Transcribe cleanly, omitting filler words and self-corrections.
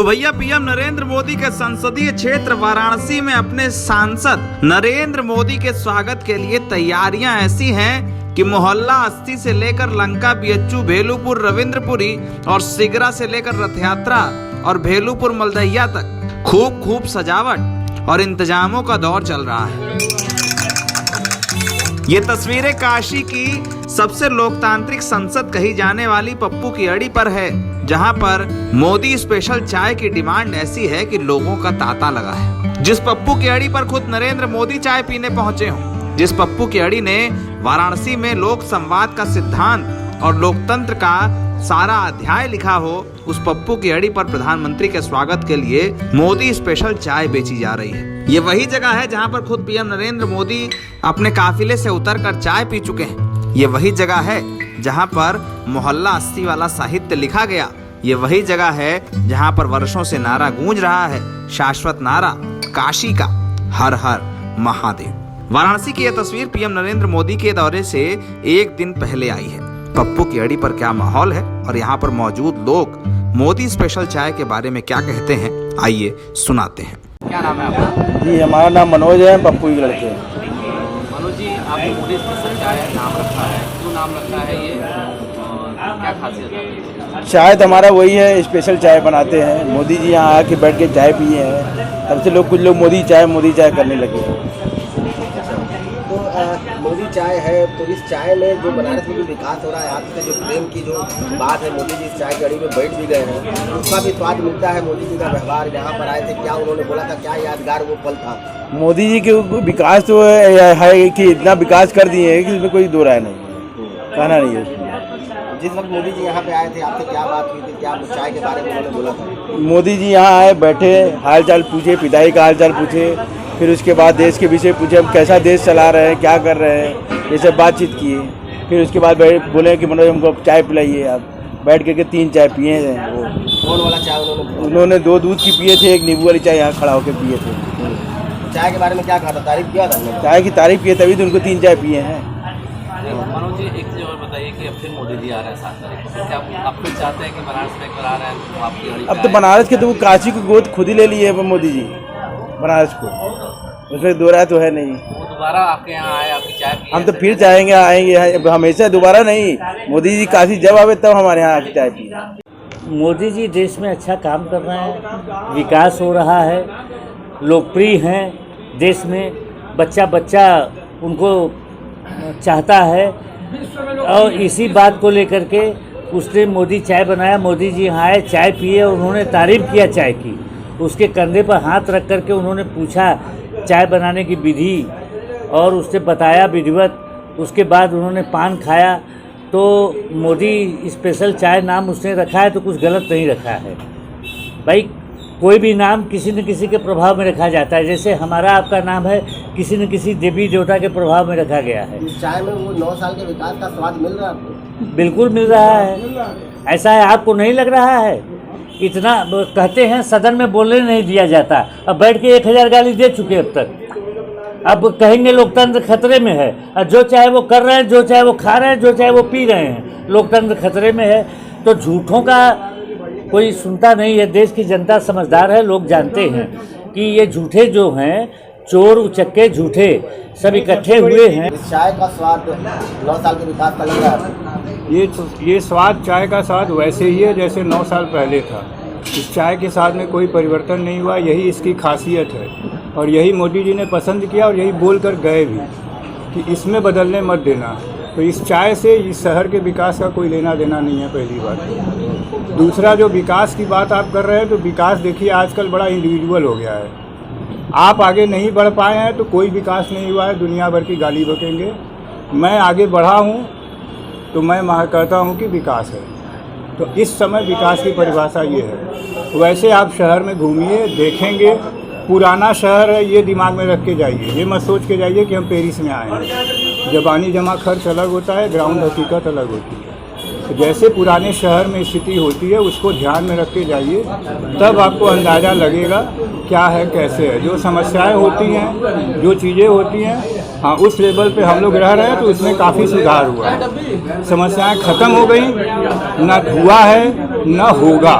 तो भैया पीएम नरेंद्र मोदी के संसदीय क्षेत्र वाराणसी में अपने सांसद नरेंद्र मोदी के स्वागत के लिए तैयारियां ऐसी हैं कि मोहल्ला 80 से लेकर लंका बीएचयू भेलूपुर रविंद्रपुरी और सिगरा से लेकर रथ यात्रा और भेलूपुर मलदहिया तक खूब सजावट और इंतजामों का दौर चल रहा है। ये तस्वीरें काशी की सबसे लोकतांत्रिक संसद कही जाने वाली पप्पू की अड़ी पर है, जहां पर मोदी स्पेशल चाय की डिमांड ऐसी है कि लोगों का तांता लगा है। जिस पप्पू की अड़ी पर खुद नरेंद्र मोदी चाय पीने पहुंचे हों, जिस पप्पू की अड़ी ने वाराणसी में लोक संवाद का सिद्धांत और लोकतंत्र का सारा अध्याय लिखा हो, उस पप्पू की अड़ी पर प्रधानमंत्री के स्वागत के लिए मोदी स्पेशल चाय बेची जा रही है। ये वही जगह है जहां पर खुद पीएम नरेंद्र मोदी अपने काफिले से उतरकर चाय पी चुके हैं। ये वही जगह है जहां पर मोहल्ला 80 वाला साहित्य लिखा गया। ये वही जगह है जहां पर वर्षों से नारा गूंज रहा है, शाश्वत नारा काशी का, हर हर महादेव। वाराणसी की यह तस्वीर पीएम नरेंद्र मोदी के दौरे से एक दिन पहले आई है। पप्पू की अड़ी पर क्या माहौल है और यहाँ पर मौजूद लोग मोदी स्पेशल चाय के बारे में क्या कहते हैं, आइए सुनाते हैं। क्या नाम है आपका? जी हमारा नाम मनोज है, पप्पू के लड़के हैं। मनोज जी, आपने मोदी स्पेशल चाय नाम रखा है, क्यों नाम रखा है ये और क्या खासियत है? चाय तो हमारा वही है, स्पेशल चाय बनाते हैं। मोदी जी यहाँ आके बैठ के चाय पिए हैं, तब से कुछ लोग मोदी चाय करने लगे। तो मोदी चाय है, तो इस चाय में जो बनारस में जो विकास हो रहा है, आपसे जो प्रेम की जो बात है, मोदी जी इस चाय की अड़ी में बैठ भी गए हैं, उसका भी स्वाद मिलता है। मोदी जी का व्यवहार, यहाँ पर आए थे, क्या उन्होंने बोला था, क्या यादगार वो पल था? मोदी जी के विकास तो है कि इतना विकास कर दिए हैं कि इसमें कोई दो राय नहीं है, कहना नहीं है। जिस वक्त मोदी जी यहाँ पे आए थे, आपसे क्या बात हुई थी, क्या चाय के बारे में उन्होंने बोला था? मोदी जी यहाँ आए, बैठे, हाल चाल पूछे, पिताई का हाल चाल पूछे, फिर उसके बाद देश के विषय पूछे, हम कैसा देश चला रहे हैं, क्या कर रहे हैं, ये सब बातचीत किए। फिर उसके बाद बोले कि मनोज हमको चाय पिलाइए। आप बैठ करके 3 चाय पिए हैं। वो कौन वाला चाय उन्होंने 2 दूध की पिए थे, 1 नींबू वाली चाय यहाँ खड़ा होकर पिए थे। चाय के बारे में क्या कहा था, तारीफ किया था? चाय की तारीफ की, तभी तो उनको 3 चाय पिए हैं। मनोज जी, एक चीज़ और बताइए कि अब फिर मोदी जी आ रहे हैं 7 तारीख को, क्या आप फिर चाहते हैं कि बनारस में एक बार आ रहे हैं तो आपकी अड़ी? अब तो बनारस के तो वो काशी को गोद खुद ही ले लिए है मोदी जी, बनारस को, उसमें दो राय तो है नहीं। वो दोबारा आपके यहाँ आए, आपकी चाय पिए? हम तो फिर चाहेंगे, आएंगे हमेशा, दोबारा नहीं। मोदी जी काशी जब आवे तब हमारे यहाँ आके चाय पिए। मोदी जी देश में अच्छा काम कर रहे हैं, विकास हो रहा है, लोकप्रिय हैं देश में, बच्चा उनको चाहता है। और इसी बात को लेकर के उसने मोदी चाय बनाया। मोदी जी यहाँ आए, चाय पिए और उन्होंने तारीफ़ किया चाय की। उसके कंधे पर हाथ रख करके उन्होंने पूछा चाय बनाने की विधि और उसने बताया विधिवत। उसके बाद उन्होंने पान खाया। तो मोदी स्पेशल चाय नाम उसने रखा है तो कुछ गलत नहीं रखा है भाई। कोई भी नाम किसी न किसी के प्रभाव में रखा जाता है, जैसे हमारा आपका नाम है किसी न किसी देवी देवता के प्रभाव में रखा गया है। चाय में वो 9 साल के विकास का स्वाद मिल रहा है आपको? बिल्कुल मिल रहा है। ऐसा है, आपको नहीं लग रहा है? इतना कहते हैं सदन में बोलने नहीं दिया जाता, अब बैठ के 1000 गाली दे चुके अब तक। अब कहेंगे लोकतंत्र खतरे में है, और जो चाहे वो कर रहे हैं, जो चाहे वो खा रहे हैं, जो चाहे वो पी रहे हैं, लोकतंत्र खतरे में है। तो झूठों का कोई सुनता नहीं है। देश की जनता समझदार है, लोग जानते हैं कि ये झूठे जो हैं, चोर उचक्के झूठे सब इकट्ठे हुए हैं। इस चाय का स्वाद 9 साल के विकास का लग रहा है? ये स्वाद, चाय का स्वाद वैसे ही है जैसे 9 साल पहले था। इस चाय के स्वाद में कोई परिवर्तन नहीं हुआ, यही इसकी खासियत है। और यही मोदी जी ने पसंद किया और यही बोल कर गए भी कि इसमें बदलने मत देना। तो इस चाय से इस शहर के विकास का कोई लेना देना नहीं है, पहली बात। दूसरा, जो विकास की बात आप कर रहे हैं, तो विकास देखिए आजकल बड़ा इंडिविजुअल हो गया है। आप आगे नहीं बढ़ पाए हैं तो कोई विकास नहीं हुआ है, दुनिया भर की गाली बकेंगे। मैं आगे बढ़ा हूँ तो मैं कहता हूँ कि विकास है। तो इस समय विकास की परिभाषा ये है। वैसे आप शहर में घूमिए, देखेंगे पुराना शहर है, ये दिमाग में रख के जाइए। ये मत सोच के जाइए कि हम पेरिस में आए हैं। जबानी जमा खर्च अलग होता है, ग्राउंड हकीकत अलग होती है। तो जैसे पुराने शहर में स्थिति होती है, उसको ध्यान में रख के जाइए, तब आपको अंदाज़ा लगेगा क्या है, कैसे है। जो समस्याएं होती हैं, जो चीज़ें होती हैं, हाँ, उस लेवल पे हम लोग रह रहे हैं तो उसमें काफ़ी सुधार हुआ है। समस्याएं ख़त्म हो गई, ना हुआ है, ना होगा।